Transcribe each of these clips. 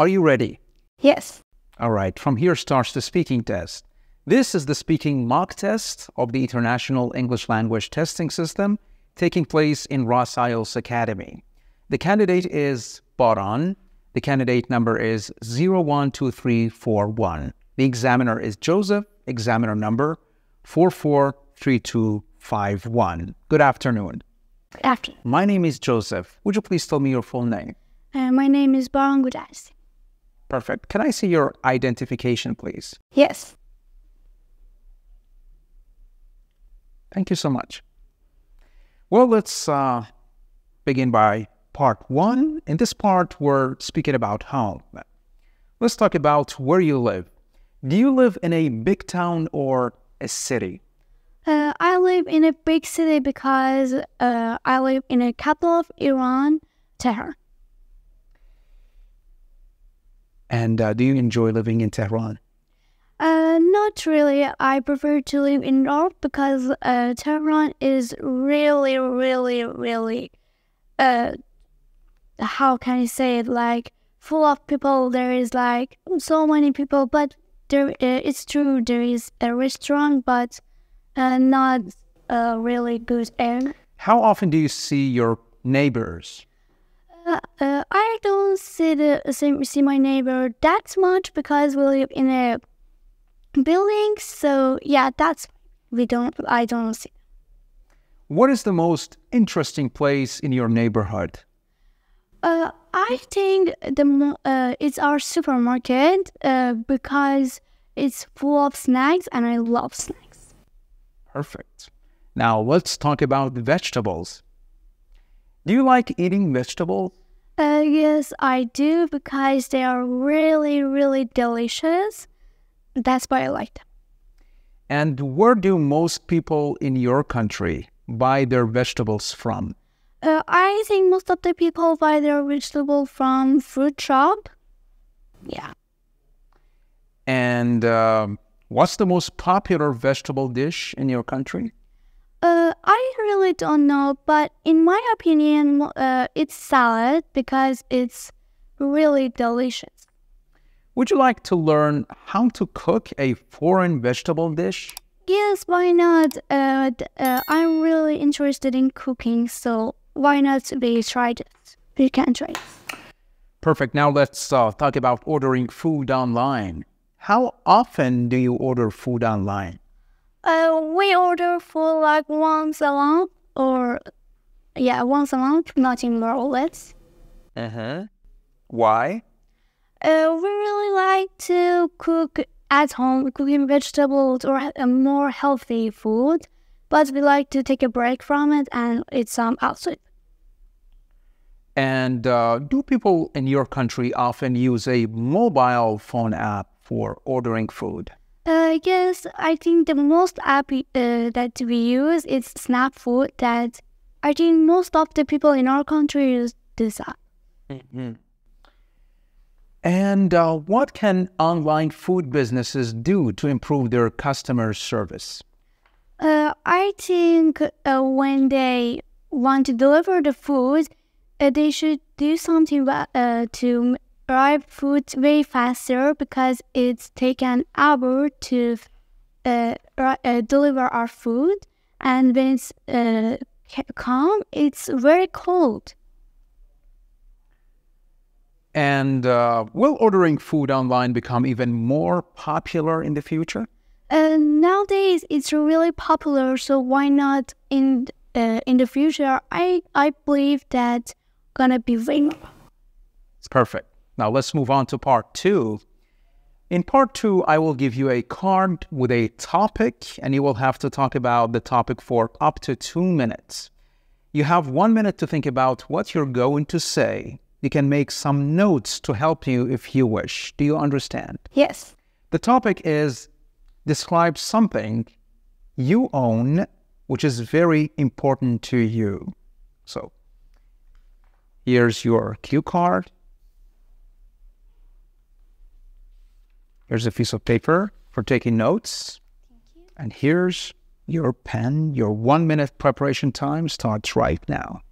Are you ready? Yes. All right, from here starts the speaking test. This is the speaking mock test of the International English Language Testing System taking place in Ross IELTS Academy. The candidate is Baran. The candidate number is 012341. The examiner is Joseph, examiner number 443251. Good afternoon. Good afternoon. My name is Joseph. Would you please tell me your full name? My name is Baran. Good afternoon. Perfect. Can I see your identification, please? Yes. Thank you so much. Well, let's begin by part one. In this part, we're speaking about home. Let's talk about where you live. Do you live in a big town or a city? I live in a big city because I live in the capital of Iran, Tehran. And do you enjoy living in Tehran? Not really. I prefer to live in North because Tehran is really, how can I say it, like full of people. There is like so many people, but it's true, there is a restaurant, but not really good air. How often do you see your neighbors? I don't see my neighbor that much because we live in a building. So yeah, I don't see. What is the most interesting place in your neighborhood? I think it's our supermarket because it's full of snacks and I love snacks. Perfect. Now let's talk about vegetables. Do you like eating vegetables? Yes, I do because they are really delicious. That's why I like them. And where do most people in your country buy their vegetables from? I think most of the people buy their vegetable from fruit shop. Yeah. And what's the most popular vegetable dish in your country? I really don't know, but in my opinion, it's salad because it's really delicious. Would you like to learn how to cook a foreign vegetable dish? Yes, why not? I'm really interested in cooking, so why not we try this? We can try this. Perfect. Now let's talk about ordering food online. How often do you order food online? We order food like once a month once a month, nothing more or less. Why? We really like to cook at home, cooking vegetables or a more healthy food, but we like to take a break from it and eat some outside. And do people in your country often use a mobile phone app for ordering food? Yes, I think the most app that we use is Snap Food. That I think most of the people in our country use this app. And what can online food businesses do to improve their customer service? I think when they want to deliver the food, they should do something to arrive food way faster because it's taken an hour to deliver our food, and when it's come, it's very cold. And will ordering food online become even more popular in the future? Nowadays, it's really popular, so why not in the future? I believe that's gonna be very popular. It's perfect. Now let's move on to part two. In part two, I will give you a card with a topic, and you will have to talk about the topic for up to 2 minutes. You have 1 minute to think about what you're going to say. You can make some notes to help you if you wish. Do you understand? Yes. The topic is describe something you own which is very important to you. So here's your cue card. Here's a piece of paper for taking notes. Thank you. And here's your pen. Your 1 minute preparation time starts right now.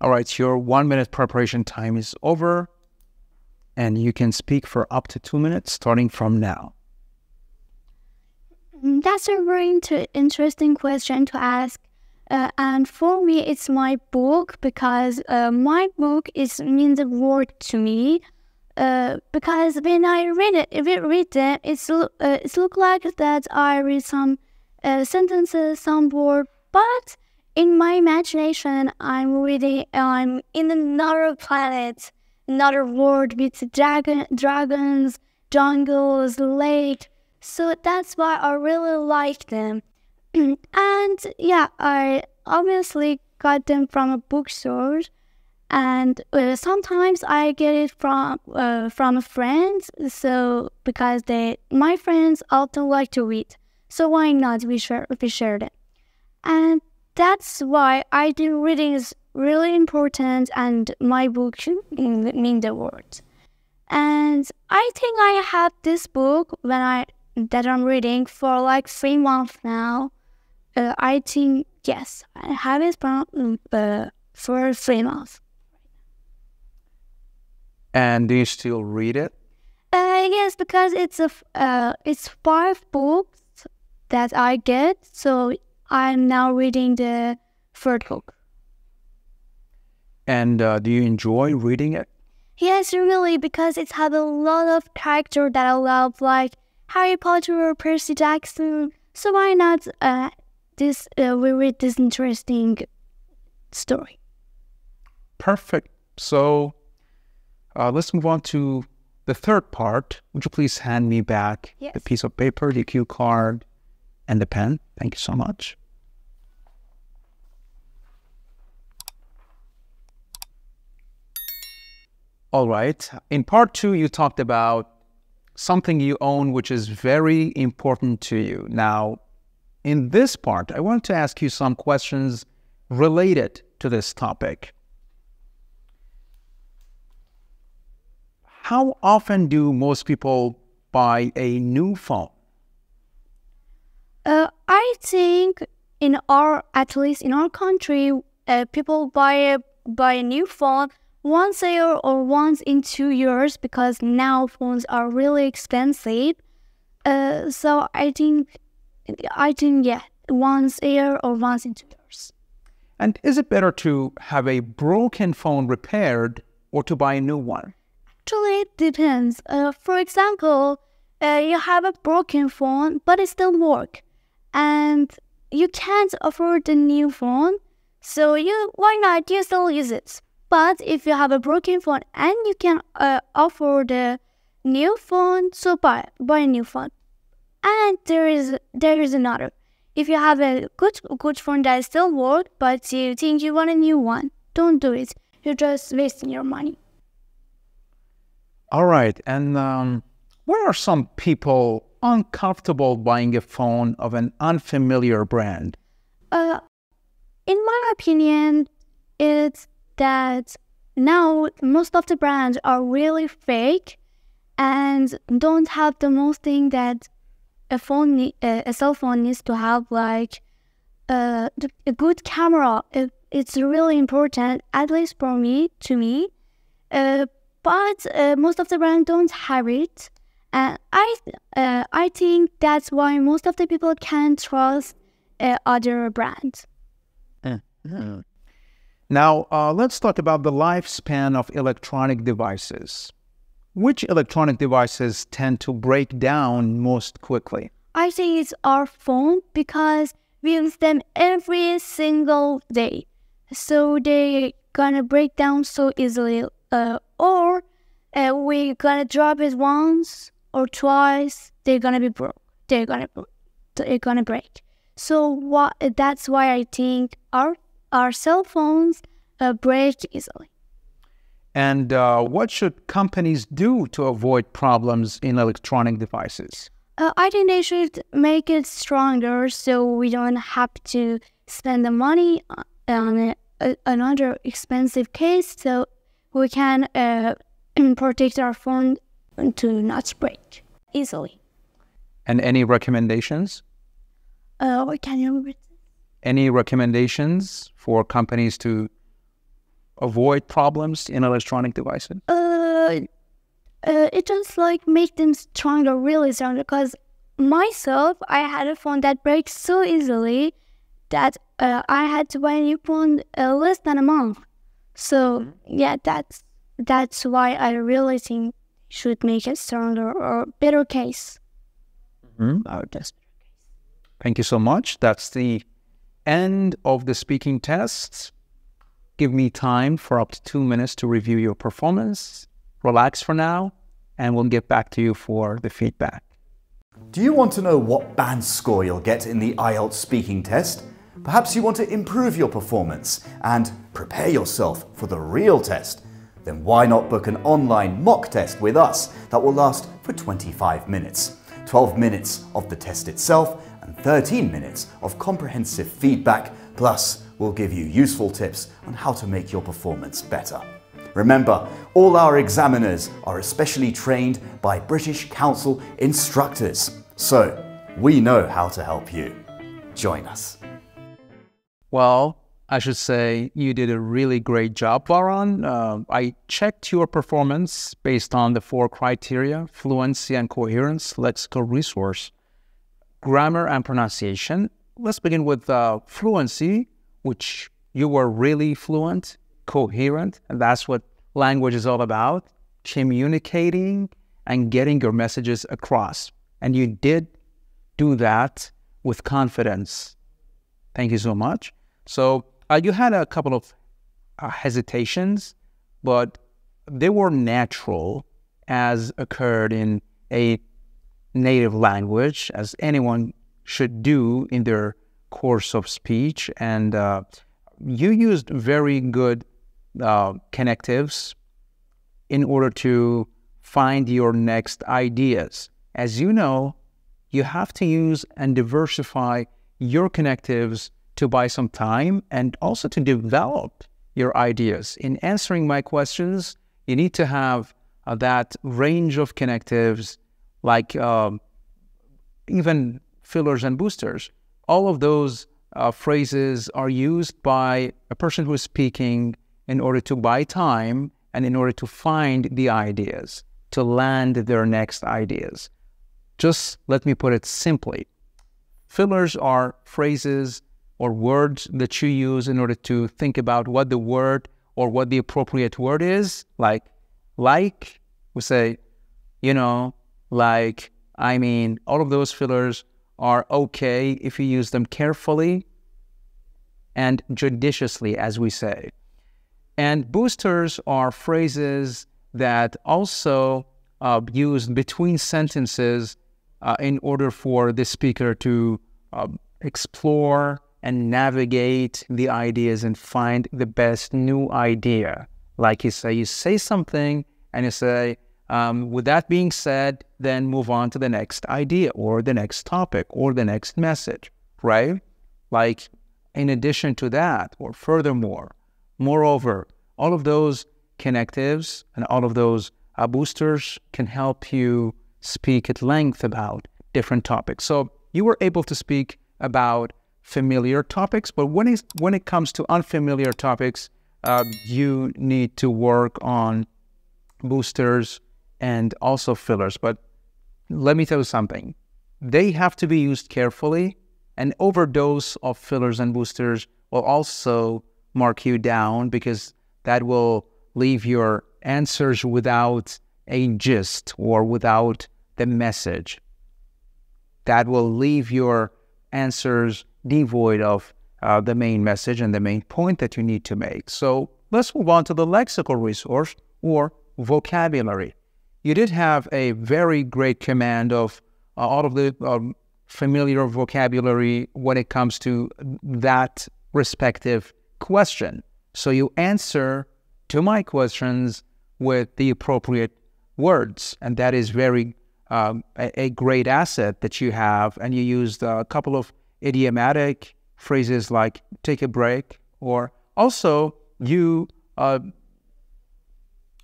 All right, your 1 minute preparation time is over, and you can speak for up to 2 minutes starting from now. That's a very interesting question to ask. And for me, it's my book because my book means a word to me. Because when I read it, it look like that I read some sentences, some word, but in my imagination, I'm in another planet, another world with dragons, jungles, lake. So that's why I really like them. And yeah, I obviously got them from a bookstore. And sometimes I get it from a friend. So because my friends often like to read, so why not we share them? And that's why I think reading is really important, and my book mean the words. And I think I have this book that I'm reading for like 3 months now. I think yes, I have it for 3 months. And do you still read it? Yes, because it's 5 books that I get, so I'm now reading the 3rd book. And do you enjoy reading it? Yes, really, because it has a lot of characters that I love, like Harry Potter or Percy Jackson. So why not we read this interesting story? Perfect. So let's move on to the 3rd part. Would you please hand me back the piece of paper, the cue card, and the pen? Thank you so much. All right. In part 2, you talked about something you own which is very important to you. Now, in this part, I want to ask you some questions related to this topic. How often do most people buy a new phone? I think at least in our country, people buy a new phone once a year or once in 2 years, because now phones are really expensive. So I think yeah, once a year or once in 2 years. And is it better to have a broken phone repaired or to buy a new one? Actually, it depends. For example, you have a broken phone, but it still works, and you can't afford a new phone, so why not? You still use it. But if you have a broken phone and you can afford a new phone, so buy a new phone. And there is another. If you have a good phone that still works, but you think you want a new one, don't do it. You're just wasting your money. All right. And why are some people uncomfortable buying a phone of an unfamiliar brand? In my opinion, it's that now most of the brands are really fake and don't have the most thing that a cell phone needs to have, like a good camera. It's really important, at least to me. But most of the brands don't have it, and I think that's why most of the people can't trust other brands. Now, let's talk about the lifespan of electronic devices. Which electronic devices tend to break down most quickly? I think it's our phone, because we use them every single day. So they're gonna break down so easily. Or we're gonna drop it once or twice, they're gonna be broke. They're gonna break. So that's why I think our cell phones break easily. And what should companies do to avoid problems in electronic devices? I think they should make it stronger so we don't have to spend the money on another expensive case, so we can protect our phone to not break easily. And any recommendations? What can you repeat? Any recommendations for companies to avoid problems in electronic devices? It just like make them stronger, really stronger. Because myself, I had a phone that breaks so easily that I had to buy a new phone less than a month. So yeah, that's why I really think should make it stronger or better case. Or just Thank you so much. That's the end of the speaking test. Give me time for up to 2 minutes to review your performance. Relax for now, and we'll get back to you for the feedback. Do you want to know what band score you'll get in the IELTS speaking test? Perhaps you want to improve your performance and prepare yourself for the real test? Then why not book an online mock test with us that will last for 25 minutes? 12 minutes of the test itself and 13 minutes of comprehensive feedback, plus we'll give you useful tips on how to make your performance better. Remember, all our examiners are especially trained by British Council instructors, so we know how to help you. Join us. Well, I should say you did a really great job, Baran. I checked your performance based on the 4 criteria: fluency and coherence, lexical resource, grammar and pronunciation. Let's begin with fluency, which you were really fluent, coherent, and that's what language is all about: communicating and getting your messages across. And you did do that with confidence. Thank you so much. So you had a couple of hesitations, but they were natural, as occurred in a native language, as anyone should do in their course of speech. And you used very good connectives in order to find your next ideas. As you know, you have to use and diversify your connectives to buy some time and also to develop your ideas. In answering my questions, you need to have that range of connectives, like even fillers and boosters. All of those phrases are used by a person who is speaking in order to buy time and in order to find the ideas, to land their next ideas. Just let me put it simply. Fillers are phrases or words that you use in order to think about what the word or what the appropriate word is. Like, we say, you know, like, I mean. All of those fillers are okay if you use them carefully and judiciously, as we say. And boosters are phrases that also used between sentences in order for the speaker to explore and navigate the ideas and find the best new idea. Like you say something and you say, with that being said, then move on to the next idea or the next topic or the next message, right? Like, in addition to that, or furthermore, moreover, all of those connectives and all of those boosters can help you speak at length about different topics. So you were able to speak about familiar topics, but when it comes to unfamiliar topics, you need to work on boosters and also fillers. But let me tell you something. They have to be used carefully. An overdose of fillers and boosters will also mark you down, because that will leave your answers without a gist or without the message. That will leave your answers devoid of the main message and the main point that you need to make. So let's move on to the lexical resource or vocabulary. You did have a very great command of all of the familiar vocabulary when it comes to that respective question. So you answer to my questions with the appropriate words, and that is very a great asset that you have. And you used a couple of idiomatic phrases like take a break, or also you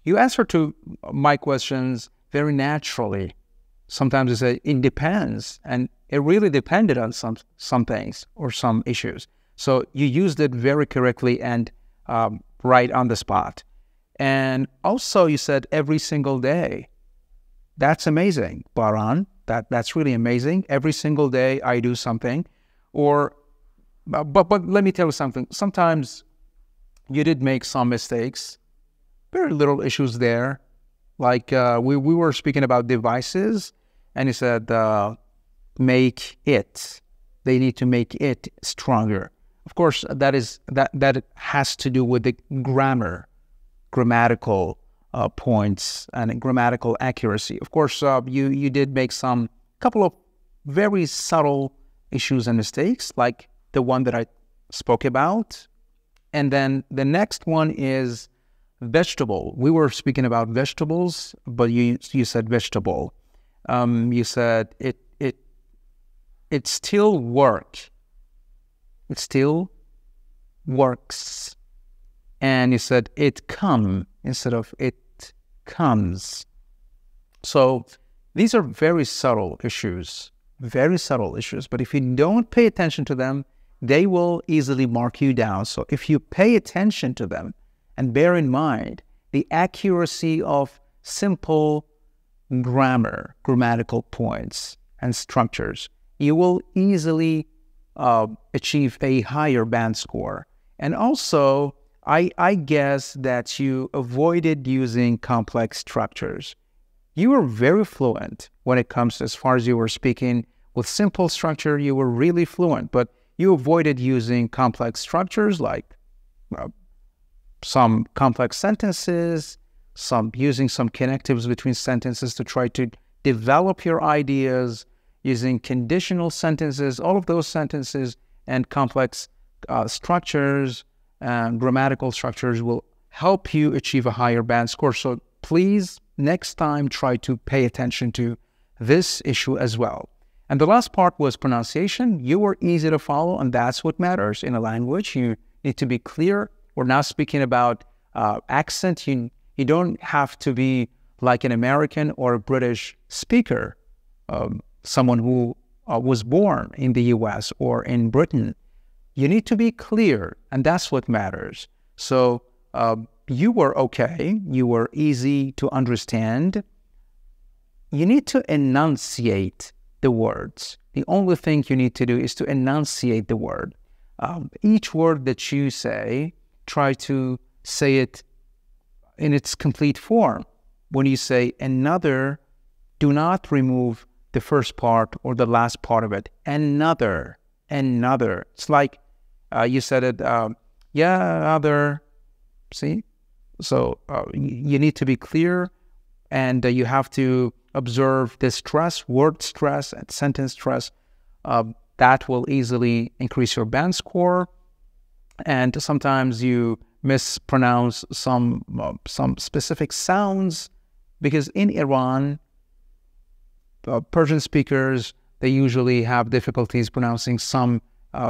answer to my questions very naturally. Sometimes you say it depends, and it really depended on some things or some issues. So you used it very correctly, and right on the spot. And also you said every single day. That's amazing, Baran. That's really amazing. Every single day I do something. But let me tell you something. Sometimes you did make some mistakes. Very little issues there. Like we were speaking about devices, and you said make it. They need to make it stronger. Of course, that has to do with the grammatical points and grammatical accuracy. Of course, you did make couple of very subtle issues and mistakes, like the one that I spoke about. And then the next one is vegetable. We were speaking about vegetables, but you said vegetable. You said it still work. It still works. And you said it come instead of it comes. So these are very subtle issues. But if you don't pay attention to them, they will easily mark you down. So if you pay attention to them and bear in mind the accuracy of simple grammatical points and structures, you will easily achieve a higher band score. And also, I guess that you avoided using complex structures. You were very fluent when it comes as far as you were speaking with simple structure. You were really fluent, but you avoided using complex structures like some complex sentences, using some connectives between sentences to try to develop your ideas, using conditional sentences. All of those sentences and complex structures and grammatical structures will help you achieve a higher band score. So please, next time, try to pay attention to this issue as well. And the last part was pronunciation. You were easy to follow, and that's what matters in a language. You need to be clear. We're not speaking about accent. You don't have to be like an American or a British speaker, someone who was born in the US or in Britain. You need to be clear, and that's what matters. So you were okay. You were easy to understand. You need to enunciate the words. The only thing you need to do is to enunciate the word. Each word that you say, try to say it in its complete form. When you say another, do not remove the first part or the last part of it. Another. It's like you said it, other. See? So you need to be clear, and you have to observe the stress, word stress and sentence stress. That will easily increase your band score. And sometimes you mispronounce some specific sounds, because in Iran, Persian speakers, they usually have difficulties pronouncing some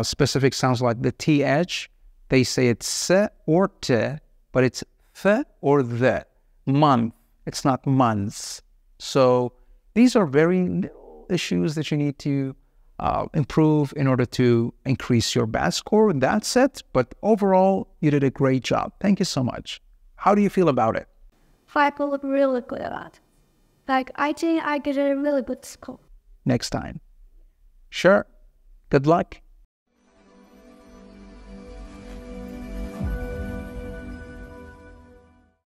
specific sounds like the TH. They say it's se or te, but it's th or the. Month. It's not months. So these are very little issues that you need to improve in order to increase your band score. That's it. But overall, you did a great job. Thank you so much. How do you feel about it? I feel really good about it. Like, I think I get a really good score. Next time. Sure. Good luck.